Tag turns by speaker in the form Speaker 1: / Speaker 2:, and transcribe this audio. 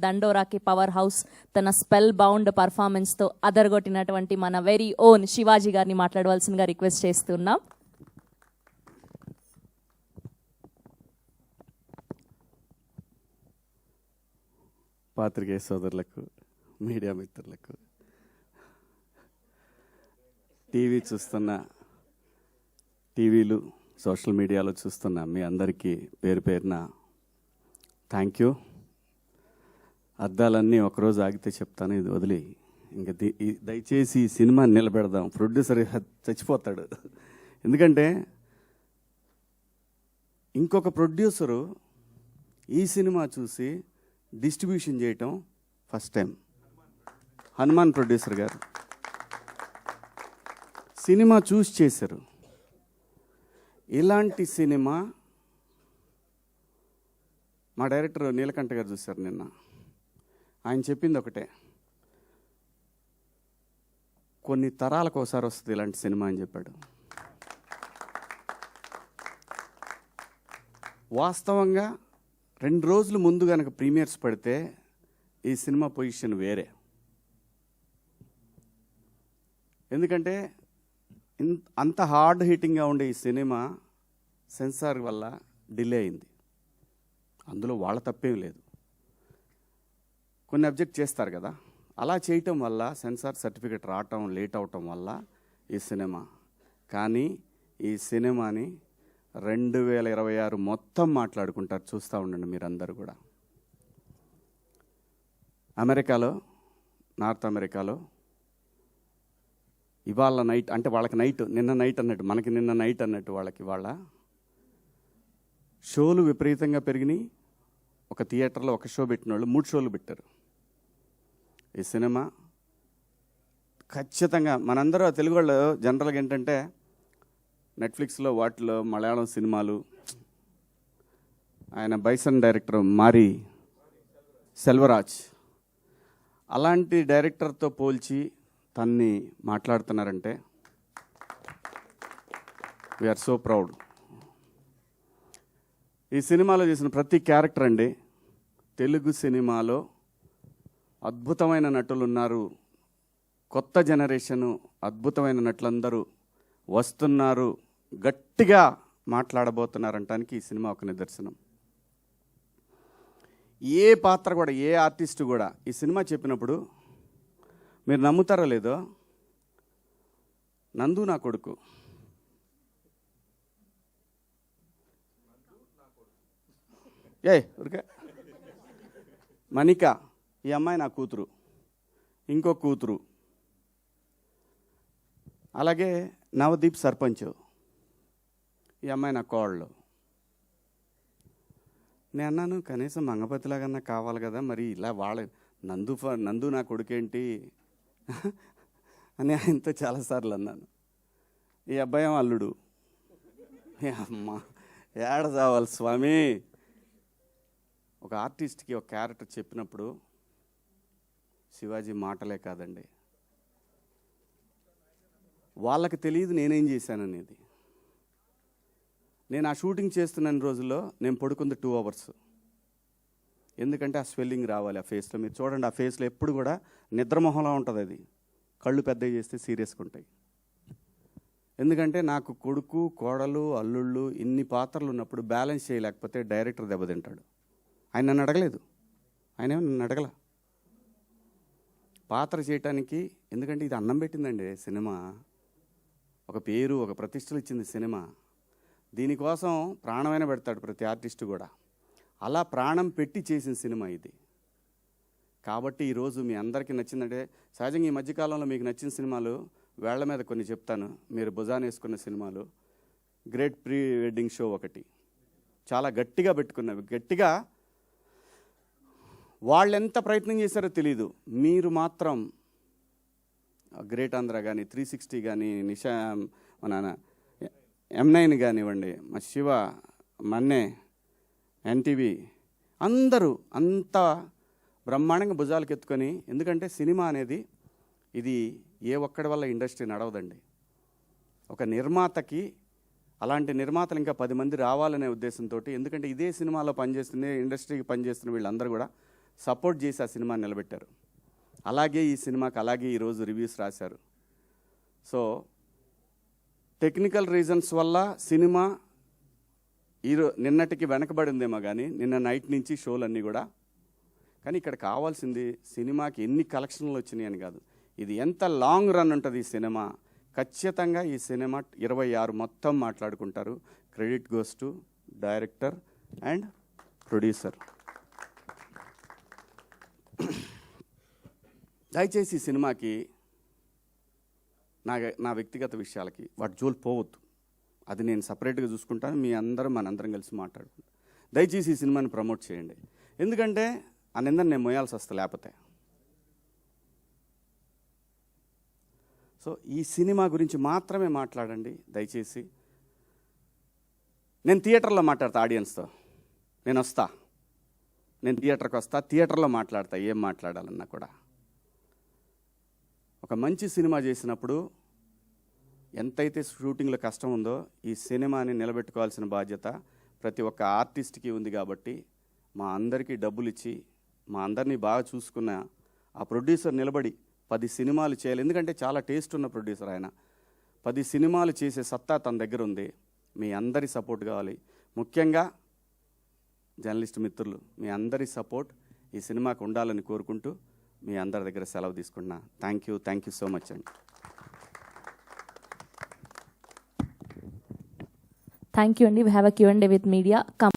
Speaker 1: దండోరాకి power house తన spell bound పర్ఫార్మెన్స్తో అదరగొట్టినటువంటి మన very own Shivaji గారిని మాట్లాడవలసిందిగా రిక్వెస్ట్ చేస్తున్నాం.
Speaker 2: పాత్రికేయ సోదరులకు, మీడియా మిత్రులకు, టీవీ చూస్తున్న, టీవీలు సోషల్ మీడియాలో చూస్తున్న మీ అందరికీ పేరు పేరున థ్యాంక్ యూ. అద్దాలన్నీ ఒకరోజు ఆగితే చెప్తాను, ఇది వదిలి ఇంకా దయచేసి ఈ సినిమా నిలబెడదాం. ప్రొడ్యూసర్ చచ్చిపోతాడు. ఎందుకంటే ఇంకొక ప్రొడ్యూసరు ఈ సినిమా చూసి డిస్ట్రిబ్యూషన్ చేయటం ఫస్ట్ టైం. హనుమాన్ ప్రొడ్యూసర్ గారు సినిమా చూసి చేశారు. ఇలాంటి సినిమా మా డైరెక్టర్ నీలకంఠ గారు చూశారు నిన్న. ఆయన చెప్పింది ఒకటే, కొన్ని తరాలకు ఒకసారి వస్తుంది ఇలాంటి సినిమా అని చెప్పాడు. వాస్తవంగా 2 రోజుల ముందు కనుక ప్రీమియర్స్ పడితే ఈ సినిమా పొజిషన్ వేరే. ఎందుకంటే అంత హార్డ్ హిట్టింగ్గా ఉండే ఈ సినిమా సెన్సార్ వల్ల డిలే అయింది. అందులో వాళ్ళ తప్పేం లేదు, కొన్ని అబ్జెక్ట్ చేస్తారు కదా. అలా చేయటం వల్ల సెన్సార్ సర్టిఫికెట్ రావటం లేట్ అవటం వల్ల ఈ సినిమా, కానీ ఈ సినిమాని 2026 మొత్తం మాట్లాడుకుంటారు. చూస్తూ ఉండండి మీరందరూ కూడా. అమెరికాలో, నార్త్ అమెరికాలో ఇవాళ నైట్, అంటే వాళ్ళకి నైట్, నిన్న నైట్ అన్నట్టు, మనకి నిన్న నైట్ అన్నట్టు వాళ్ళకి వాళ్ళ షోలు విపరీతంగా పెరిగినాయి. ఒక థియేటర్లో ఒక షో పెట్టిన వాళ్ళు 3 షోలు పెట్టారు. ఈ సినిమా ఖచ్చితంగా మనందరూ తెలుగు వాళ్ళు జనరల్గా ఏంటంటే నెట్ఫ్లిక్స్లో వాటిలో మలయాళం సినిమాలు, ఆయన బైసన్ డైరెక్టర్ మారి సెల్వరాజ్ అలాంటి డైరెక్టర్తో పోల్చి తన్ని మాట్లాడుతున్నారంటే వీఆర్ సో ప్రౌడ్. ఈ సినిమాలో చేసిన ప్రతి క్యారెక్టర్ అండి, తెలుగు సినిమాలో అద్భుతమైన నటులు ఉన్నారు. కొత్త జనరేషను అద్భుతమైన నటులందరూ వస్తున్నారు, గట్టిగా మాట్లాడబోతున్నారంటానికి ఈ సినిమా ఒక నిదర్శనం. ఏ పాత్ర కూడా, ఏ ఆర్టిస్ట్ కూడా ఈ సినిమా చెప్పినప్పుడు మీరు నమ్ముతారో లేదో, నందు నా కొడుకు, ఊరికే మణిక ఈ అమ్మాయి నా కూతురు, ఇంకో కూతురు, అలాగే నవదీప్ సర్పంచ్ ఈ అమ్మాయి నా కోళ్ళు. నేను అన్నాను కనీసం మంగపతిలాగన్నా కావాలి కదా, మరి ఇలా వాళ్ళ నందు నా కొడుకేంటి అని ఆయనతో చాలాసార్లు అన్నాను. ఈ అబ్బాయి అల్లుడు. అమ్మ ఏడ చావాలి స్వామి. ఒక ఆర్టిస్ట్కి ఒక క్యారెక్టర్ చెప్పినప్పుడు శివాజీ మాటలే కాదండి, వాళ్ళకి తెలియదు నేనేం చేశాననేది. నేను ఆ షూటింగ్ చేస్తున్న రోజుల్లో నేను పడుకుంది 2 అవర్స్. ఎందుకంటే ఆ స్వెల్లింగ్ రావాలి ఆ ఫేస్లో. మీరు చూడండి, ఆ ఫేస్లో ఎప్పుడు కూడా నిద్రమొహంలా ఉంటుంది. అది కళ్ళు పెద్దవి చేస్తే సీరియస్గా ఉంటాయి. ఎందుకంటే నాకు కొడుకు, కోడలు, అల్లుళ్ళు ఇన్ని పాత్రలు ఉన్నప్పుడు బ్యాలెన్స్ చేయలేకపోతే డైరెక్టర్ దెబ్బతింటాడు. ఆయన నన్ను అడగలేదు, ఆయన నన్ను అడగల పాత్ర చేయటానికి. ఎందుకంటే ఇది అన్నం పెట్టిందండి సినిమా, ఒక పేరు, ఒక ప్రతిష్టలు ఇచ్చింది సినిమా. దీనికోసం ప్రాణమైనా పెడతాడు ప్రతి ఆర్టిస్టు కూడా. అలా ప్రాణం పెట్టి చేసిన సినిమా ఇది. కాబట్టి ఈరోజు మీ అందరికీ నచ్చిందంటే, సహజంగా ఈ మధ్యకాలంలో మీకు నచ్చిన సినిమాలు వేళ్ల మీద కొన్ని చెప్తాను. మీరు భుజాన వేసుకున్న సినిమాలు, గ్రేట్ ప్రీ వెడ్డింగ్ షో ఒకటి చాలా గట్టిగా పెట్టుకున్నవి. గట్టిగా వాళ్ళు ఎంత ప్రయత్నం చేశారో తెలీదు. మీరు మాత్రం గ్రేట్ ఆంధ్ర కానీ, 360 కానీ, నిషా, మన M9 కానివ్వండి, మా శివ, మన్నే, ఎన్టీవీ అందరూ అంత బ్రహ్మాండంగా భుజాలకు ఎత్తుకొని. ఎందుకంటే సినిమా అనేది ఇది ఏ ఒక్కడి వల్ల ఇండస్ట్రీ నడవదండి. ఒక నిర్మాతకి, అలాంటి నిర్మాతలు ఇంకా 10 మంది రావాలనే ఉద్దేశంతో. ఎందుకంటే ఇదే సినిమాలో పనిచేస్తున్న, ఇండస్ట్రీకి పనిచేస్తున్న వీళ్ళందరూ కూడా సపోర్ట్ చేసి ఆ సినిమా నిలబెట్టారు. అలాగే ఈ సినిమాకి అలాగే ఈరోజు రివ్యూస్ రాశారు. సో టెక్నికల్ రీజన్స్ వల్ల సినిమా నిన్నటికి వెనకబడిందేమో కానీ నిన్న నైట్ నుంచి షోలన్నీ కూడా. కానీ ఇక్కడ కావాల్సింది సినిమాకి ఎన్ని కలెక్షన్లు వచ్చినాయి అని కాదు, ఇది ఎంత లాంగ్ రన్ ఉంటుంది ఈ సినిమా. ఖచ్చితంగా ఈ సినిమా 26 మొత్తం మాట్లాడుకుంటారు. Credit goes to director and producer. దయచేసి ఈ సినిమాకి నా వ్యక్తిగత విషయాలకి వాటి జోలు పోవద్దు. అది నేను సపరేట్గా చూసుకుంటాను. మీ అందరం మనందరం కలిసి మాట్లాడుకుంటాం. దయచేసి ఈ సినిమాని ప్రమోట్ చేయండి. ఎందుకంటే ఆ నిందని నేను మోయాల్సి వస్తా లేకపోతే. సో ఈ సినిమా గురించి మాత్రమే మాట్లాడండి దయచేసి. నేను థియేటర్లో మాట్లాడతా ఆడియన్స్తో. నేను థియేటర్కి వస్తా, థియేటర్లో మాట్లాడతా ఏం మాట్లాడాలన్నా కూడా. ఒక మంచి సినిమా చేసినప్పుడు ఎంతైతే షూటింగ్లో కష్టం ఉందో ఈ సినిమాని నిలబెట్టుకోవాల్సిన బాధ్యత ప్రతి ఒక్క ఆర్టిస్ట్కి ఉంది. కాబట్టి మా అందరికీ డబ్బులు ఇచ్చి మా అందరినీ బాగా చూసుకున్న ఆ ప్రొడ్యూసర్ నిలబడి 10 సినిమాలు చేయాలి. ఎందుకంటే చాలా టేస్ట్ ఉన్న ప్రొడ్యూసర్ ఆయన. 10 సినిమాలు చేసే సత్తా తన దగ్గర ఉంది. మీ అందరి సపోర్ట్ కావాలి. ముఖ్యంగా జర్నలిస్ట్ మిత్రులు మీ అందరి సపోర్ట్ ఈ సినిమాకు ఉండాలని కోరుకుంటూ మీ అందరి దగ్గర సెలవు తీసుకుంటున్నా. థ్యాంక్ యూ సో మచ్ అండి.
Speaker 1: థ్యాంక్ యూ అండి. We have a Q&A with media.